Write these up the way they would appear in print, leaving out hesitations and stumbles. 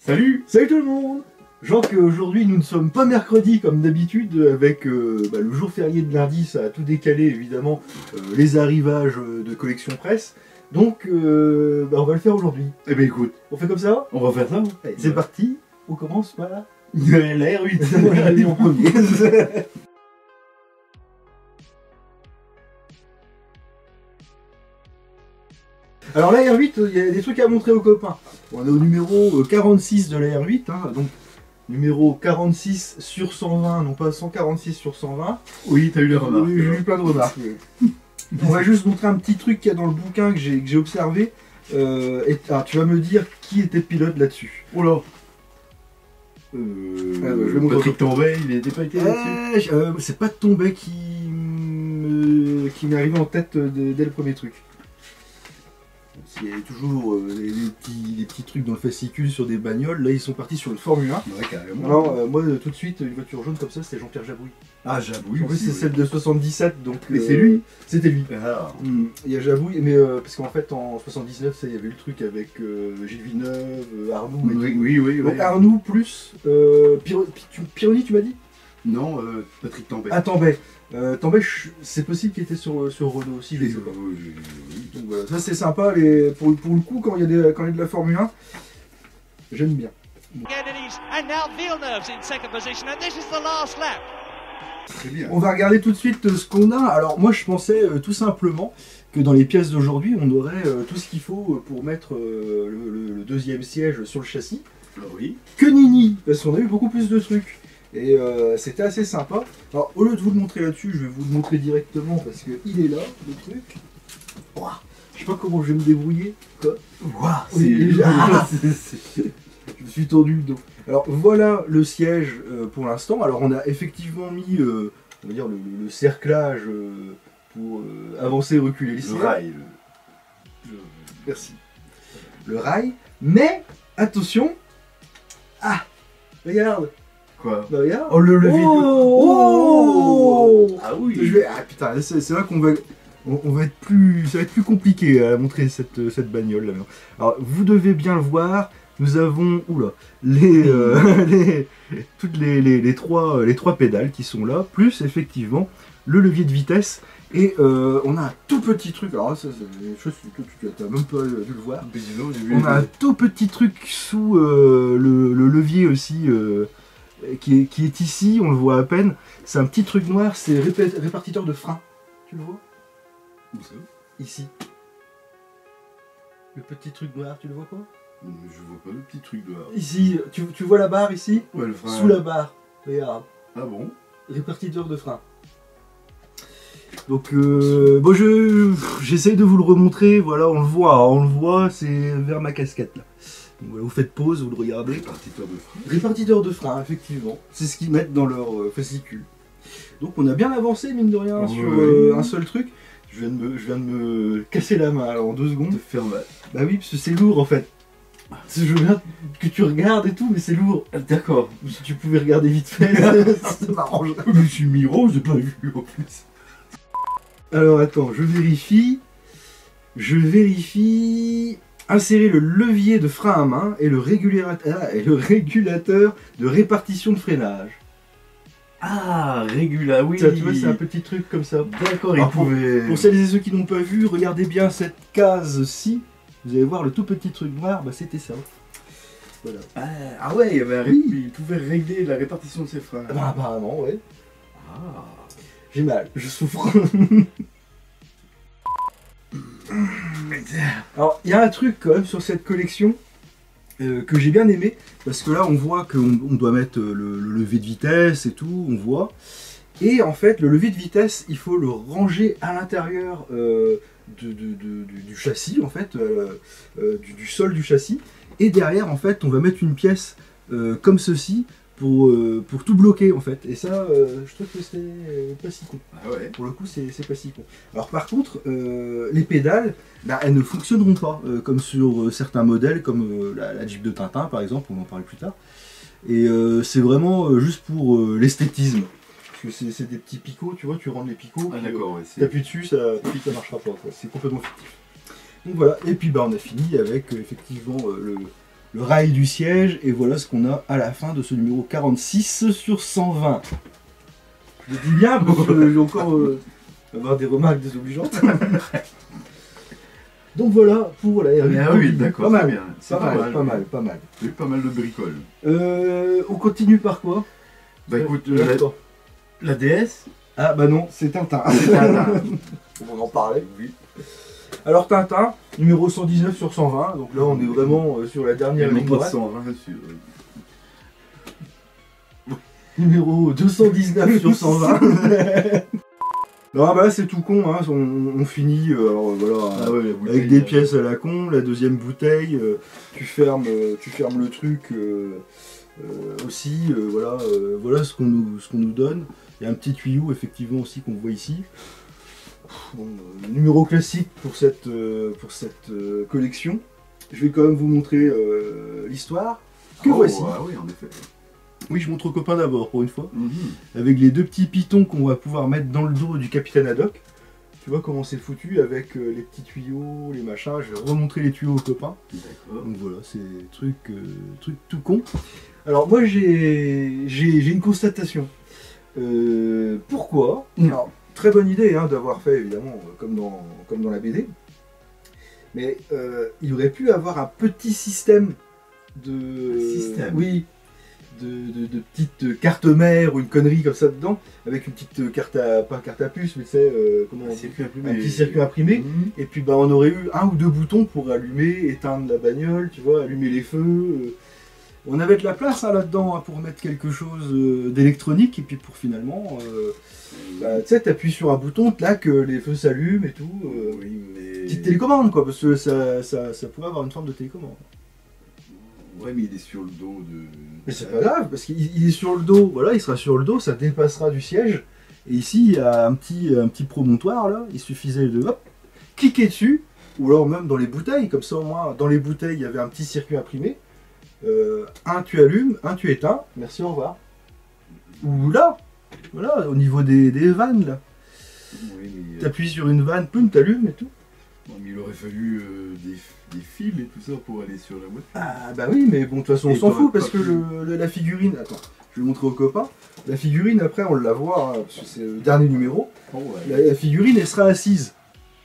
Salut! Salut tout le monde! Genre qu'aujourd'hui nous ne sommes pas mercredi comme d'habitude avec le jour férié de lundi, ça a tout décalé évidemment, les arrivages de collection presse. Donc on va le faire aujourd'hui. Eh ben écoute, On fait comme ça? on va faire ça. Allez, c'est parti, on commence par la R8. Moi je l'ai mis en premier. Alors la R8, il y a des trucs à montrer aux copains. On est au numéro 46 de la R8, hein, donc numéro 46 sur 120, non pas 146 sur 120. Oui, t'as eu les remarques. Oui, j'ai eu plein de remarques. On va juste montrer un petit truc qu'il y a dans le bouquin que j'ai observé. Tu vas me dire qui était pilote là-dessus. Oh là. je vais montrer. Patrick Tambay, il n'était pas été là-dessus. C'est pas Tombay qui m'est arrivé en tête dès le premier truc. Il y a toujours les petits trucs dans le fascicule sur des bagnoles. Là, ils sont partis sur une Formule 1. Ouais, carrément. Alors, moi, tout de suite, une voiture jaune comme ça, c'était Jean-Pierre Jabouille. Ah, Jabouille. En plus, c'est celle de 77, donc. Mais c'est lui. C'était lui. Ah. Il y a Jabouille, mais parce qu'en fait, en 79, il y avait le truc avec Gilles Villeneuve, Arnoux. Oui. Donc, Arnoux plus Pironi, tu m'as dit? Non, Patrick Tambay. Ah, Tambay. Tambay, c'est possible qu'il était sur Renault aussi, je sais pas. Oui. Donc voilà, ça c'est sympa, pour le coup, quand il y a de la Formule 1, j'aime bien. And now Villeneuve's in second position, and this is the last lap. Très bien. On va regarder tout de suite ce qu'on a. Alors moi je pensais tout simplement que dans les pièces d'aujourd'hui, on aurait tout ce qu'il faut pour mettre le deuxième siège sur le châssis. Oui. Que nini, parce qu'on a eu beaucoup plus de trucs. Et c'était assez sympa. Alors au lieu de vous le montrer là-dessus, je vais vous le montrer directement parce qu'il est là, le truc. Ouah, je sais pas comment je vais me débrouiller. Quoi. Ouah, Je me suis tendu le dos. Alors voilà le siège pour l'instant. Alors on a effectivement mis on va dire le cerclage pour avancer et reculer le siège. rail. Merci. Le rail. Mais attention. Ah, regarde. Quoi? Bah, regarde. Oh, le levier. Oh, Ah oui. Ah putain, c'est là qu'on va. On va être plus. Ça va être plus compliqué à montrer cette bagnole là. Alors vous devez bien le voir. Nous avons toutes les trois pédales qui sont là, plus effectivement le levier de vitesse. Et on a un tout petit truc. Alors ça, c'est des choses que tu n'as même pas dû le voir. On a un tout petit truc sous le levier aussi. Qui est ici, on le voit à peine. C'est un petit truc noir, c'est répartiteur de frein. Tu le vois? Où ça? Ici. Le petit truc noir, tu le vois pas? Je vois pas le petit truc de là. Ici, tu vois la barre ici? Ouais, le frein. Sous la barre, regarde. Ah bon? Répartiteur de frein. Donc, j'essaye de vous le remontrer. Voilà, on le voit, c'est vers ma casquette là. Donc voilà, vous faites pause, vous le regardez. Répartiteur de frein. Répartiteur de frein, effectivement. C'est ce qu'ils mettent dans leur fascicule. Donc on a bien avancé, mine de rien, sur un seul truc. Je viens de me casser la main alors, en 2 secondes. De faire mal. Bah oui, parce que c'est lourd en fait. Je veux bien que tu regardes et tout, mais c'est lourd. D'accord. Si tu pouvais regarder vite fait, ça m'arrange. Je suis miro, j'ai pas vu en plus. Alors attends, je vérifie. Insérer le levier de frein à main et le régulateur de répartition de freinage. Ah, régula, oui. Ça, tu vois, c'est un petit truc comme ça. D'accord, Alors, il pouvait. Pour celles et ceux qui n'ont pas vu, regardez bien cette case-ci. Vous allez voir le tout petit truc noir, bah c'était ça. Voilà. Ah ouais, il y avait il pouvait régler la répartition de ses freins. Ah bah, apparemment, ouais. Ah. J'ai mal, je souffre. Alors, il y a un truc quand même sur cette collection que j'ai bien aimé, parce que là on voit qu'on doit mettre le levier de vitesse et tout, on voit. Et en fait, le levier de vitesse, il faut le ranger à l'intérieur du châssis, en fait, du sol du châssis. Et derrière, en fait, on va mettre une pièce comme ceci pour tout bloquer, en fait. Et ça, je trouve que c'est pas si con. Ah ouais. Pour le coup, c'est pas si con. Alors par contre, les pédales, bah, elles ne fonctionneront pas, comme sur certains modèles, comme la Jeep de Tintin, par exemple, on en parle plus tard. Et c'est vraiment juste pour l'esthétisme. Parce que c'est des petits picots, tu vois, tu rentres les picots, Ah d'accord, ouais. t'appuies dessus, ça marchera pas, quoi. C'est complètement fictif. Donc voilà, et puis bah, on a fini avec effectivement le le rail du siège, et voilà ce qu'on a à la fin de ce numéro 46 sur 120. Je le dis bien parce que je vais encore avoir des remarques désobligeantes. Donc voilà pour la R8. Ah oui, d'accord, pas très mal, bien. C'est pas mal. Oui, pas mal de bricoles. On continue par quoi? Bah écoute, la DS. Ah bah non, c'est Tintin. On en parlait, oui. Alors Tintin, numéro 119 sur 120, donc là on est vraiment sur la dernière ligne droite. 120 sur... Numéro 219 sur 120. Non bah là c'est tout con, hein. On finit alors, voilà, Ah ouais, avec des pièces à la con, la deuxième bouteille, tu fermes le truc aussi, voilà ce qu'on nous donne. Il y a un petit tuyau effectivement aussi qu'on voit ici. Bon, numéro classique pour cette collection. Je vais quand même vous montrer l'histoire. Que voici. Ah oui, en effet. Oui, je montre aux copains d'abord pour une fois. Avec les deux petits pitons qu'on va pouvoir mettre dans le dos du capitaine Haddock. Tu vois comment c'est foutu avec les petits tuyaux, les machins. Je vais remontrer les tuyaux aux copains. D'accord. Donc voilà, c'est truc tout con. Alors moi j'ai une constatation. Pourquoi? Alors, très bonne idée hein, d'avoir fait évidemment comme dans la BD. Mais il aurait pu avoir un petit système de... Oui. De petites cartes mères ou une connerie comme ça dedans, avec une petite carte à... pas carte à puce, mais tu sais, un petit circuit imprimé. Et puis bah, on aurait eu un ou deux boutons pour allumer, éteindre la bagnole, tu vois, allumer les feux. On avait de la place hein, là-dedans hein, pour mettre quelque chose d'électronique, et puis pour finalement, bah, tu sais, t'appuies sur un bouton, là que les feux s'allument et tout. Oui, mais... Petite télécommande quoi, parce que ça pourrait avoir une forme de télécommande. Ouais, mais il est sur le dos de... Mais c'est pas grave, parce qu'il est sur le dos, voilà, il sera sur le dos, ça dépassera du siège. Et ici, il y a un petit promontoire, là, il suffisait de, hop, cliquer dessus, ou alors même dans les bouteilles, comme ça au moins, dans les bouteilles, il y avait un petit circuit imprimé. Un tu allumes, un tu éteins, merci, au revoir. Ou là, voilà, au niveau des vannes, là. Oui, mais... T'appuies sur une vanne, poum, t'allumes et tout. Non, mais il aurait fallu des fils et tout ça pour aller sur la voiture. Ah bah oui, mais bon, de toute façon, on s'en fout parce que la figurine... Attends, je vais montrer aux copains. La figurine, après, on la voit, hein, parce que c'est le dernier numéro. Oh, ouais. La figurine, elle sera assise.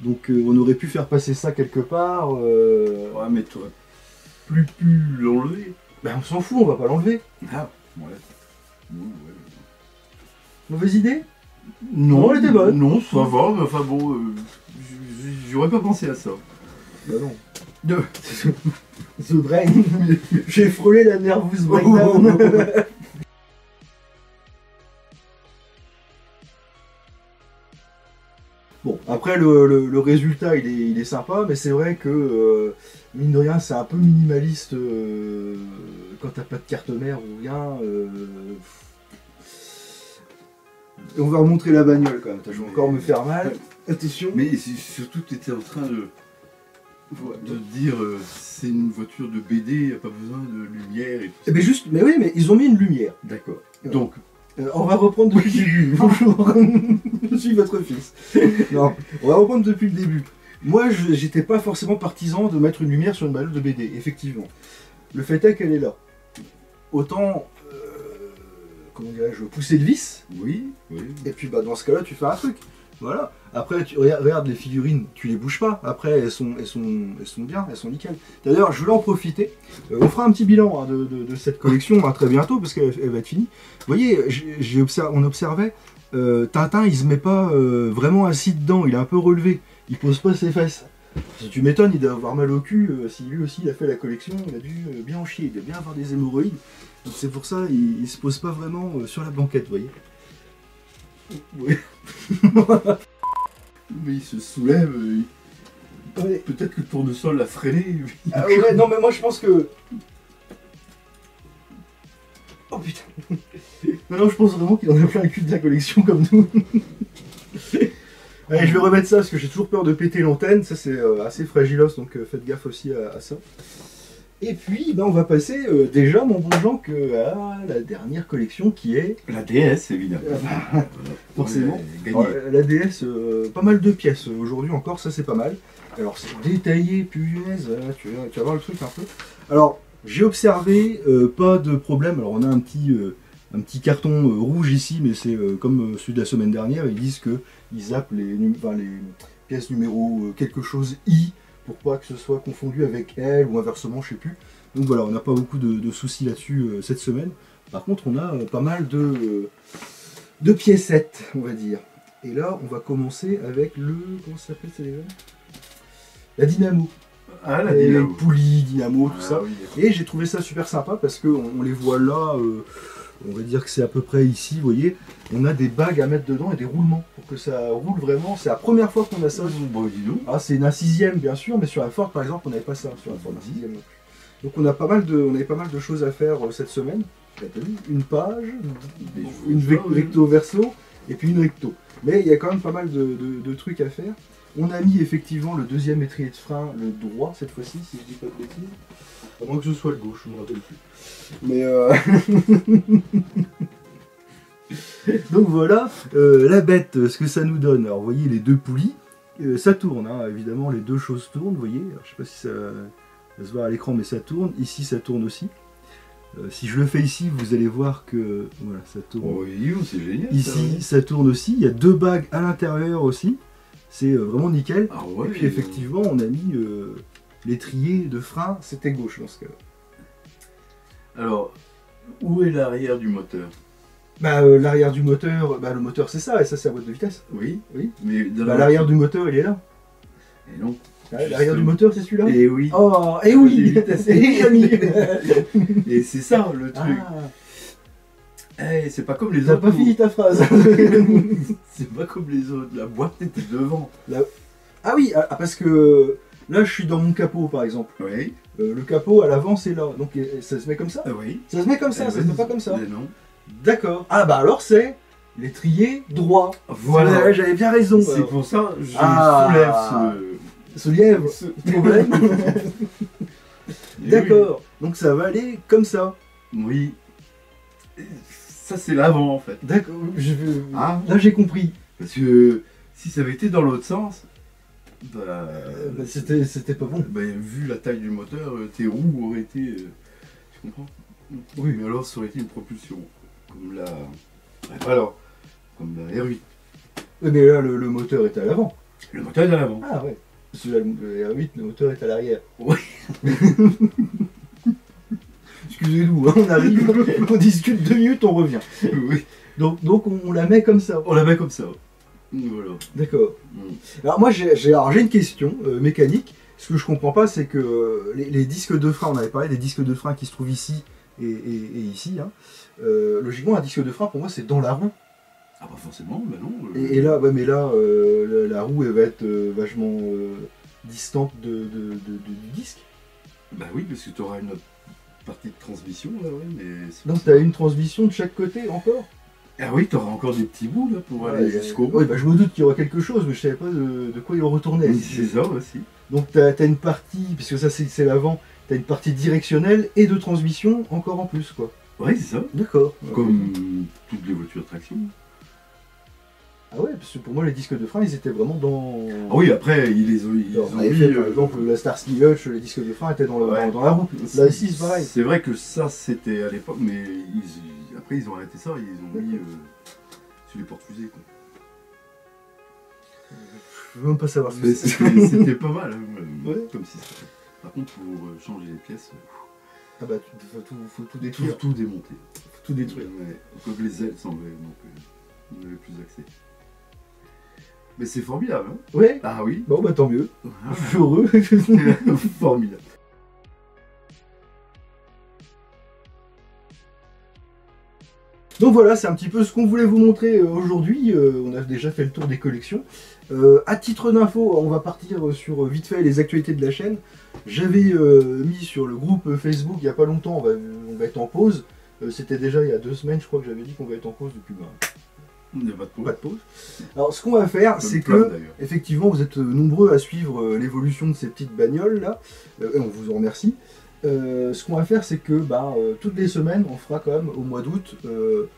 Donc on aurait pu faire passer ça quelque part. Ouais, mais toi, plus l'enlever. Ben on s'en fout, on va pas l'enlever. Ah, ouais. Ouais. Mauvaise idée? Non, elle était bonne. Non, ça va, mais enfin bon, j'aurais pas pensé à ça. Bah non. The Brain. J'ai frôlé la nervous breakdown. Bon, après le résultat il est sympa, mais c'est vrai que mine de rien c'est un peu minimaliste quand t'as pas de carte mère ou rien. On va remontrer la bagnole quand même, je vais encore me faire mal. Attention. Mais surtout tu étais en train de dire c'est une voiture de BD, il n'y a pas besoin de lumière et tout ça. Eh ben juste, mais oui, mais ils ont mis une lumière. D'accord. Donc, on va reprendre depuis le début. Bonjour, je suis votre fils. Non, on va reprendre depuis le début. Moi, j'étais pas forcément partisan de mettre une lumière sur une bagnole de BD, effectivement. Le fait est qu'elle est là. Autant, comment dirais-je, pousser le vis. oui. Et puis, bah, dans ce cas-là, tu fais un truc. Voilà. Après, tu regarde les figurines, tu les bouges pas. Après, elles sont bien, elles sont nickel. D'ailleurs, je voulais en profiter. On fera un petit bilan hein, de cette collection hein, très bientôt parce qu'elle va être finie. Vous voyez, on observait, Tintin, il se met pas vraiment assis dedans, il est un peu relevé. Il pose pas ses fesses. Si tu m'étonnes, il doit avoir mal au cul. Si lui aussi il a fait la collection, il a dû bien en chier, il doit bien avoir des hémorroïdes. Donc c'est pour ça, il se pose pas vraiment sur la banquette, vous voyez. Oui. Mais il se soulève, Ouais. peut-être que le tournesol l'a freiné. Ah ouais, non mais moi je pense que... Oh putain. Non, je pense vraiment qu'il en a plein le cul de la collection comme nous. Allez, je vais remettre ça parce que j'ai toujours peur de péter l'antenne. Ça c'est assez fragilos, donc faites gaffe aussi à ça. Et puis, ben, on va passer déjà, mon bon Jean, à la dernière collection qui est... La DS, évidemment. Forcément. Gagné. Alors, la DS, pas mal de pièces aujourd'hui encore, ça c'est pas mal. Alors c'est détaillé, punaise, tu vas voir le truc un peu. Alors, J'ai observé, pas de problème. Alors on a un petit carton rouge ici, mais c'est comme celui de la semaine dernière. Ils disent qu'ils zappent les pièces numéro quelque chose I pour pas que ce soit confondu avec L ou inversement, je sais plus. Donc voilà, on n'a pas beaucoup de soucis là-dessus cette semaine. Par contre, on a pas mal de piécettes, on va dire. Et là, on va commencer avec le... Comment ça s'appelle ça déjà? La dynamo. Ah, la Et dynamo. poulies, dynamo, tout Ah, ça. oui. Et j'ai trouvé ça super sympa parce qu'on les voit là, on va dire que c'est à peu près ici, vous voyez. On a des bagues à mettre dedans et des roulements pour que ça roule vraiment. C'est la première fois qu'on a ça. Bon, dis donc. Ah, c'est une 6ème bien sûr, mais sur la Ford par exemple, on n'avait pas ça sur la Ford 6ème. Donc on avait pas mal de choses à faire cette semaine. Une page, une recto verso et puis une recto. Mais il y a quand même pas mal de trucs à faire. On a mis effectivement le deuxième étrier de frein, le droit cette fois-ci, si je dis pas de bêtises. À moins que ce soit le gauche, je me rappelle plus. Mais donc voilà, la bête, ce que ça nous donne. Alors vous voyez les deux poulies, ça tourne, hein, évidemment les deux choses tournent, vous voyez. Alors, je sais pas si ça se voit à l'écran, mais ça tourne. Ici ça tourne aussi. Si je le fais ici, vous allez voir que voilà, ça tourne. Oh, oui, c'est génial. Ici ça tourne aussi. Il y a deux bagues à l'intérieur aussi. C'est vraiment nickel. Ah ouais, et puis effectivement, on a mis l'étrier de frein, c'était gauche dans ce cas-là. Alors, où est l'arrière du moteur? L'arrière du moteur, le moteur c'est ça, et ça c'est la boîte de vitesse. Oui, Oui. mais dans L'arrière du moteur il est là. Et non. L'arrière du moteur c'est celui-là. Et oui. Oh, et oui. Et c'est ça le truc. Ah, C'est pas comme les t'as autres. pas fini ta phrase. C'est pas comme les autres. La boîte était devant. Ah oui, parce que là je suis dans mon capot par exemple. Oui. Le capot à l'avant c'est là, donc ça se met comme ça. Ah oui. Ça se met comme ça, ça se met pas comme ça. Mais non. D'accord. Ah bah alors c'est l'étrier droit. Voilà. J'avais bien raison. C'est alors. pour ça que je Ah. soulève Ce lièvre, ce problème. Et D'accord. Donc ça va aller comme ça. Oui. Et ça c'est l'avant en fait. D'accord. Ah. Là j'ai compris. Parce que si ça avait été dans l'autre sens, C'était pas bon. vu la taille du moteur, tes roues auraient été. Tu comprends? Oui, mais alors ça aurait été une propulsion. Comme la. Alors, comme la R8. Oui, mais là le moteur est à l'avant. Le moteur est à l'avant. Ah ouais. Celui-là, le R8, le moteur est à l'arrière. Oui. Excusez-nous, hein, on arrive, on discute 2 minutes, on revient. Oui. Donc on la met comme ça. On la met comme ça. Voilà. D'accord. Mm. Alors moi j'ai une question mécanique. Ce que je comprends pas, c'est que les disques de frein, on avait parlé des disques de frein qui se trouvent ici et ici. Hein. Logiquement, un disque de frein pour moi c'est dans la roue. Ah pas forcément, bah non. Et là, ouais, mais là, la roue elle va être vachement distante du disque. Bah oui, parce que tu auras une autre partie de transmission là, ouais, mais. Donc tu as une transmission de chaque côté encore. Ah oui, tu auras encore des petits bouts là pour aller jusqu'au bout. Oui, je me doute qu'il y aura quelque chose, mais je savais pas de quoi il retournait. Oui, c'est ça aussi. Donc tu as une partie, puisque ça c'est l'avant, tu as une partie directionnelle et de transmission encore en plus quoi. Oui, c'est ça. D'accord. Comme toutes les voitures de traction. Ah ouais, parce que pour moi les disques de frein ils étaient vraiment dans... Ah oui, après ils les ont, ils on ont avait mis, fait par exemple la Starsky Hutch, les disques de frein étaient dans la roue. Là ici c'est pareil. C'est vrai que ça c'était à l'époque, mais après ils ont arrêté ça, ils ont mis sur les portes-fusées. Je veux même pas savoir ce que Mais c'est. c'était pas mal, hein, Ouais. comme système. Par contre, pour changer les pièces, Ah bah faut tout détruire. tout démonter. Faut tout détruire. Ouais. Comme les ailes s'enlèvent, donc on n'avait plus accès. Mais c'est formidable, hein? Ouais. Ah oui. Bon bah tant mieux. Ah, Je suis heureux. formidable. Donc voilà, c'est un petit peu ce qu'on voulait vous montrer aujourd'hui. On a déjà fait le tour des collections. À titre d'info, on va partir sur vite fait les actualités de la chaîne. J'avais mis sur le groupe Facebook il n'y a pas longtemps, on va être en pause. C'était déjà il y a 2 semaines, je crois que j'avais dit qu'on va être en pause depuis. Il n'y a pas de Pas problème. de pause. Alors ce qu'on va faire, Comme c'est plein, que d'ailleurs. effectivement vous êtes nombreux à suivre l'évolution de ces petites bagnoles là, et on vous en remercie. Ce qu'on va faire, c'est que toutes les semaines, on fera quand même au mois d'août le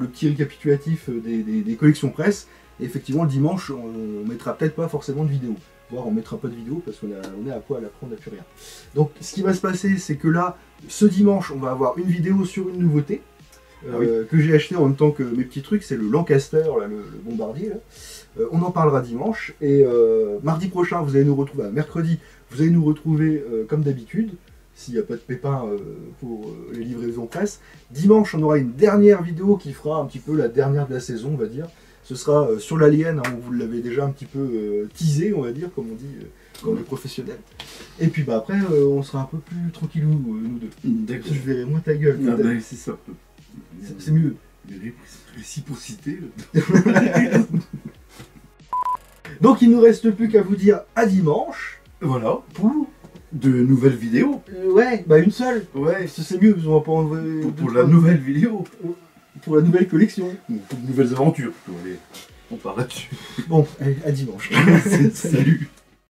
petit récapitulatif des collections presse. Et effectivement, le dimanche, on mettra peut-être pas forcément de vidéo. voire on mettra pas de vidéo parce qu'on est à poil, après on n'a plus rien. Donc ce qui va se passer, c'est que là, ce dimanche, on va avoir une vidéo sur une nouveauté que j'ai acheté en même temps que mes petits trucs, c'est le Lancaster, là, le bombardier. Là. On en parlera dimanche, et mardi prochain, vous allez nous retrouver, mercredi, vous allez nous retrouver comme d'habitude, s'il n'y a pas de pépin pour les livraisons presse. Dimanche, on aura une dernière vidéo qui fera un petit peu la dernière de la saison, on va dire. Ce sera sur l'Alien, hein, vous l'avez déjà un petit peu teasé, on va dire, comme on dit quand on est professionnel. Et puis bah, après, on sera un peu plus tranquillou, nous deux. D'accord. Je verrai moins ta gueule. Ah, bah, c'est ça. C'est mieux. Réciprocité. Donc il nous reste plus qu'à vous dire à dimanche. Voilà, pour de nouvelles vidéos. Ouais, bah une seule. Ouais, Parce que c'est mieux, parce qu'on va pas enlever pour la nouvelle vidéo. pour la nouvelle collection. Ou pour de nouvelles aventures. Allez, on part là-dessus. Bon, allez, à dimanche. Salut.